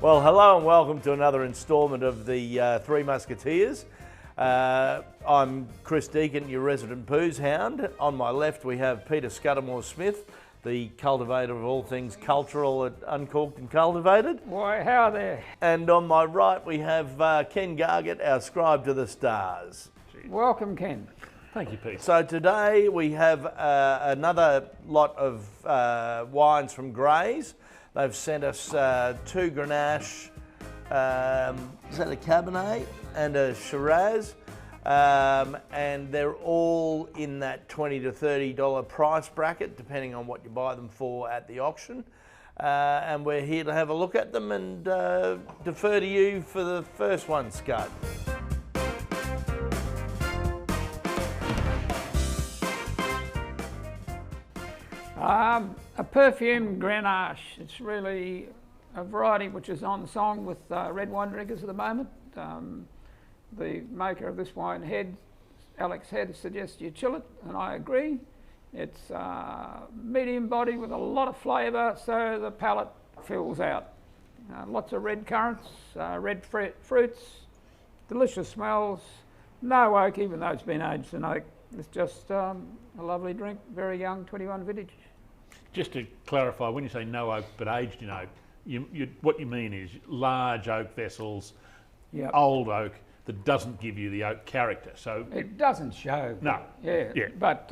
Well, hello and welcome to another instalment of the Three Musketeers. I'm Chris Deacon, your resident booze hound. On my left we have Peter Scudamore-Smith, the cultivator of all things cultural at Uncorked and Cultivated. Why, how there? And on my right we have Ken Gargett, our scribe to the stars. Welcome, Ken. Thank you, Pete. So today we have another lot of wines from Grays. They've sent us two Grenache, is that a Cabernet, and a Shiraz, and they're all in that $20 to $30 price bracket, depending on what you buy them for at the auction. And we're here to have a look at them and defer to you for the first one, Scud. A perfume Grenache. It's really a variety which is on song with red wine drinkers at the moment. The maker of this wine, Alex Head, suggests you chill it, and I agree. It's medium body with a lot of flavour, so the palate fills out. Lots of red currants, red fruits, delicious smells. No oak, even though it's been aged in oak. It's just a lovely drink, very young, 21 vintage. Just to clarify, when you say no oak but aged in oak, what you mean is large oak vessels, Yep. old oak that doesn't give you the oak character. So It doesn't show. No. Yeah. Yeah. But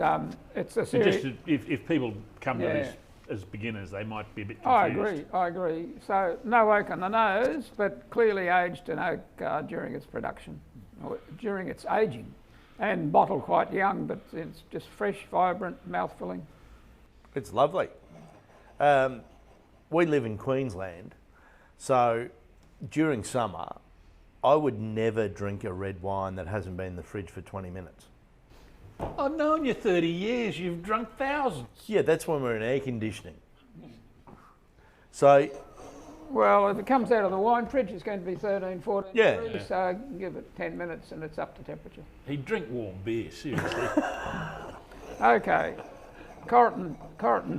it's a series. just if people come to Yeah. this as beginners, they might be a bit confused. I agree. So no oak on the nose, but clearly aged in oak during its production, or during its aging, and bottled quite young, but it's just fresh, vibrant, mouth-filling. It's lovely. We live in Queensland, so during summer, I would never drink a red wine that hasn't been in the fridge for 20 minutes. I've known you 30 years, you've drunk thousands. Yeah, that's when we're in air conditioning. So, Well, if it comes out of the wine fridge, it's going to be 13, 14 Yeah. degrees, so give it 10 minutes and it's up to temperature. He'd drink warm beer, seriously. Okay, Corrigan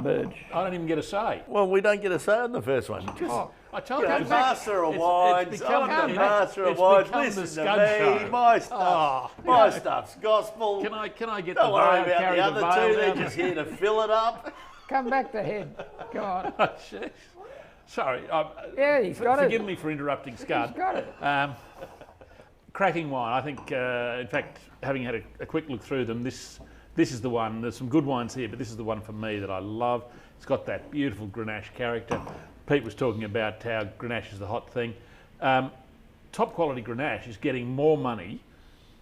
Burge. I don't even get a say. well, we don't get a say on the first one. Oh, I told You know, you. master of it's wines, become I'm the the- master of it's wines. become the Listen Scud to me, show. my stuff, my stuff's gospel. Can I get Don't the worry veil, about carry the other veil two, they're down? just here to fill it up. come back to head. Go on. Jeez. Sorry, Yeah, he's got it. forgive me for interrupting Scud. He's got it. Cracking wine. I think, in fact, having had a quick look through them, this is the one. There's some good wines here, but this is the one for me that I love. It's got that beautiful Grenache character. Pete was talking about how Grenache is the hot thing. Top quality Grenache is getting more money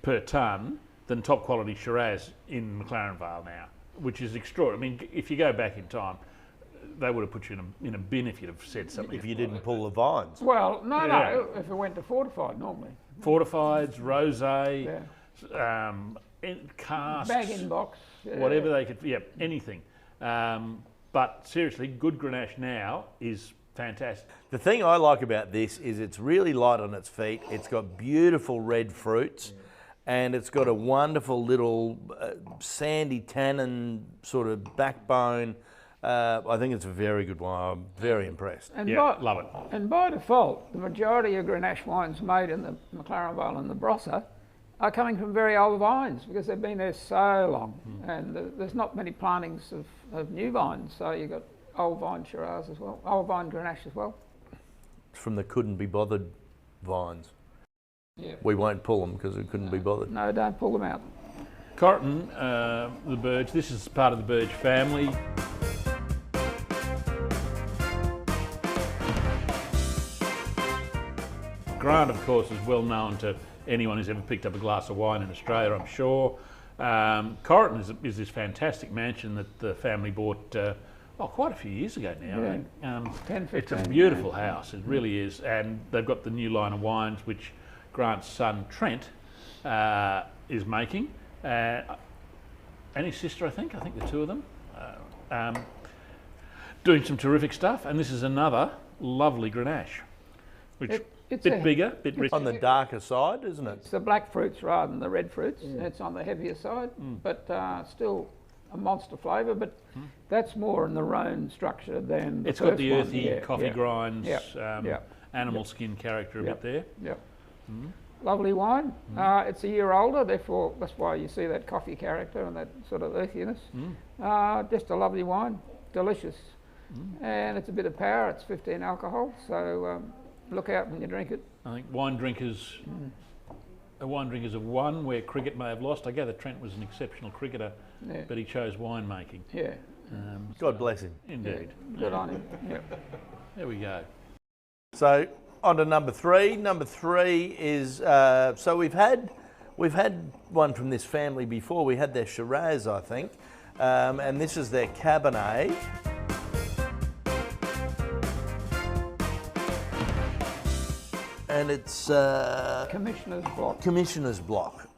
per tonne than top quality Shiraz in McLaren Vale now, which is extraordinary. I mean, if you go back in time, they would have put you in a bin if you'd have said something. If you didn't pull the vines. Well, no, Yeah. if it went to fortified normally. Fortifieds, rosé, Yeah. casks, Bag in box. Yeah. whatever they could, anything. But seriously, good Grenache now is fantastic. The thing I like about this is it's really light on its feet. It's got beautiful red fruits, and it's got a wonderful little sandy tannin sort of backbone. I think it's a very good wine. I'm very impressed. And Yeah, love it. And by default, the majority of Grenache wines made in the McLaren Vale and the Barossa are coming from very old vines because they've been there so long, and there's not many plantings of new vines, so you've got old vine Shiraz as well, old vine Grenache as well. It's from the couldn't be bothered vines. Yeah. We won't pull them because we couldn't be bothered. No, don't pull them out. Corrigan, the Burge, this is part of the Burge family. Grant, of course, is well known to anyone who's ever picked up a glass of wine in Australia, I'm sure. Corrigan is this fantastic mansion that the family bought quite a few years ago now. Yeah. 10, It's a 15, beautiful house, it really is. And they've got the new line of wines, which Grant's son, Trent, is making. And his sister, I think the two of them, doing some terrific stuff. And this is another lovely Grenache, which It's bit bigger, bit richer. On the darker side, isn't it? It's the black fruits rather than the red fruits. It's on the heavier side, but still a monster flavour. But that's more in the Rhone structure than the It's first got the one. earthy Yeah, coffee yeah. grinds, Yeah, yeah. animal skin character a Yep. bit there. Yep. Lovely wine. It's a year older, therefore that's why you see that coffee character and that sort of earthiness. Just a lovely wine, delicious. And it's a bit of power, it's 15 alcohol, so look out when you drink it. I think wine drinkers, a wine drinkers of one where cricket may have lost. I gather Trent was an exceptional cricketer, Yeah. but he chose winemaking. Yeah. God bless him. Indeed. Good on him. Yeah. There we go. So on to number three. Number three is so we've had one from this family before. We had their Shiraz, I think, and this is their Cabernet. And it's Commissioner's Block. Commissioner's Block.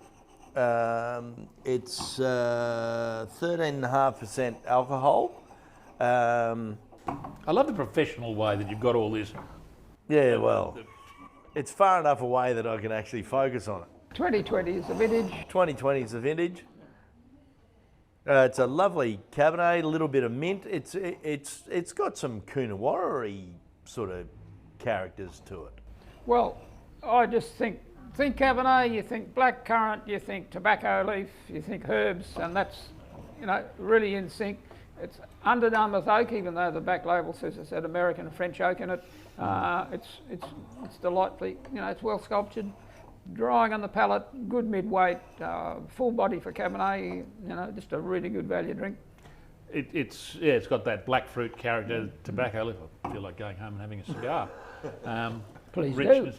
It's 13.5% alcohol. I love the professional way that you've got all this. Yeah, well, it's far enough away that I can actually focus on it. 2020 is the vintage. 2020 is the vintage. It's a lovely Cabernet, a little bit of mint. It's got some Coonawarra sort of characters to it. Well, I just think Cabernet, you think blackcurrant, you think tobacco leaf, you think herbs, and that's, really in sync. It's underdone with oak, even though the back label says it's had American and French oak in it. It's delightfully, it's well sculptured, drying on the palate, good mid-weight, full body for Cabernet. Just a really good value drink. It's got that black fruit character, tobacco leaf. I feel like going home and having a cigar. Please Richness,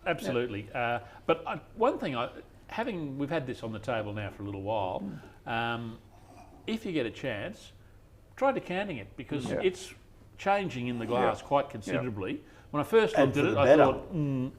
absolutely. But one thing, we've had this on the table now for a little while. If you get a chance, try decanting it because it's changing in the glass quite considerably. When I first looked at it, I thought,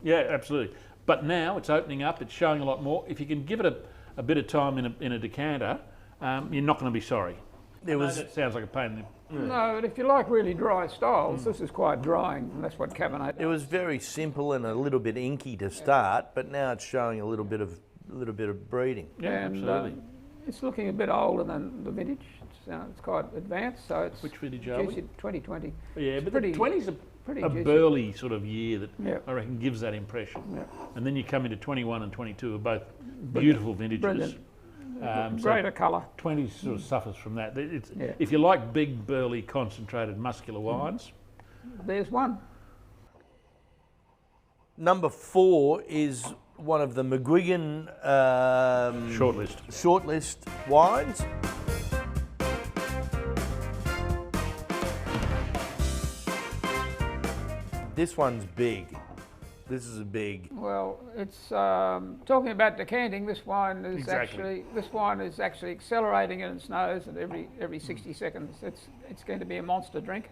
yeah, absolutely. But now it's opening up, it's showing a lot more. If you can give it a bit of time in a decanter, you're not going to be sorry. That sounds like a pain in the... No, but if you like really dry styles, this is quite drying, and that's what Cabernet does. It was very simple and a little bit inky to start, but now it's showing a little bit of breeding. Yeah, And, absolutely. it's looking a bit older than the vintage. It's quite advanced, so it's Which vintage are we? juicy, 2020. Yeah, but pretty- the 20's pretty a juicy. burly sort of year that Yeah. I reckon gives that impression. Yeah. And then you come into 21 and 22 are both beautiful vintages. Brilliant. So Greater colour. 20 sort of suffers from that. Yeah. If you like big, burly, concentrated, muscular wines, There's one. Number 4 is one of the McGuigan shortlist wines. This one's big. This is a big. Well, it's talking about decanting. This wine is Exactly. actually accelerating in its nose, and every 60 seconds, it's going to be a monster drink.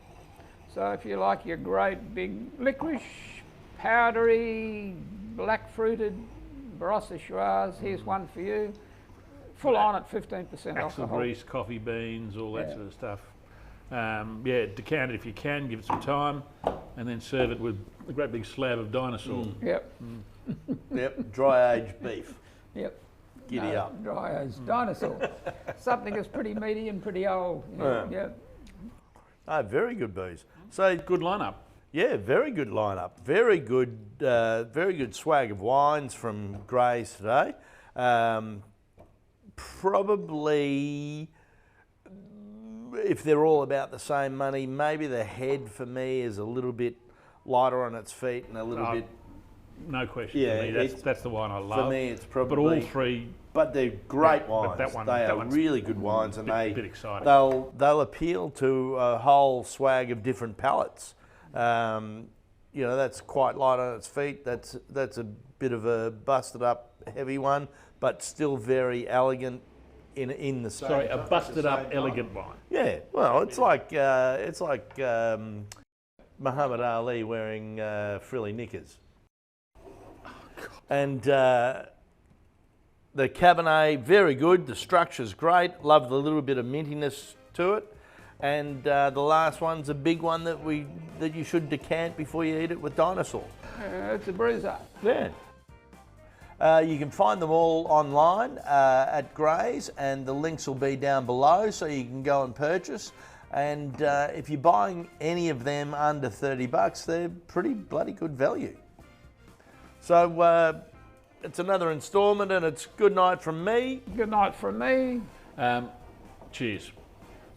So if you like your great big licorice, powdery, black fruited Barossa Shiraz, here's one for you. Full on at 15% axle alcohol. grease, coffee beans, all that sort of stuff. Decant it if you can, give it some time, and then serve it with a great big slab of dinosaur. Yep. Yep, dry aged beef. Yep. Giddy up. Dry as dinosaur. Something that's pretty meaty and pretty old. Yeah. Oh, very good booze. So Good lineup. yeah, very good lineup. Very good swag of wines from Grays today. Probably, if they're all about the same money, maybe the Head for me is a little bit lighter on its feet and a little bit. No question. Yeah, for me. That's the wine I love. For me, it's probably. But all three, But they're great but wines. that They are one's really good wines, and bit exciting. they'll appeal to a whole swag of different palates. That's quite light on its feet. That's a bit of a busted up, heavy one, but still very elegant in the same. sorry, a busted up, elegant wine. Yeah, well, it's like Muhammad Ali wearing frilly knickers. And the Cabernet, very good. The structure's great. Love the little bit of mintiness to it. And the last one's a big one that you should decant before you eat it with dinosaur. It's a bruiser. Yeah. You can find them all online at Grays, and the links will be down below, so you can go and purchase. And if you're buying any of them under $30, they're pretty bloody good value. So it's another instalment, and it's good night from me. Good night from me. Cheers.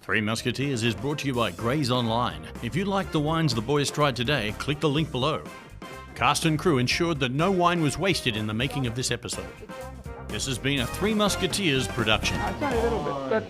Three Musketeers is brought to you by Grays Online. If you like the wines the boys tried today, click the link below. Cast and crew ensured that no wine was wasted in the making of this episode. This has been a Three Musketeers production. It's only a little bit, but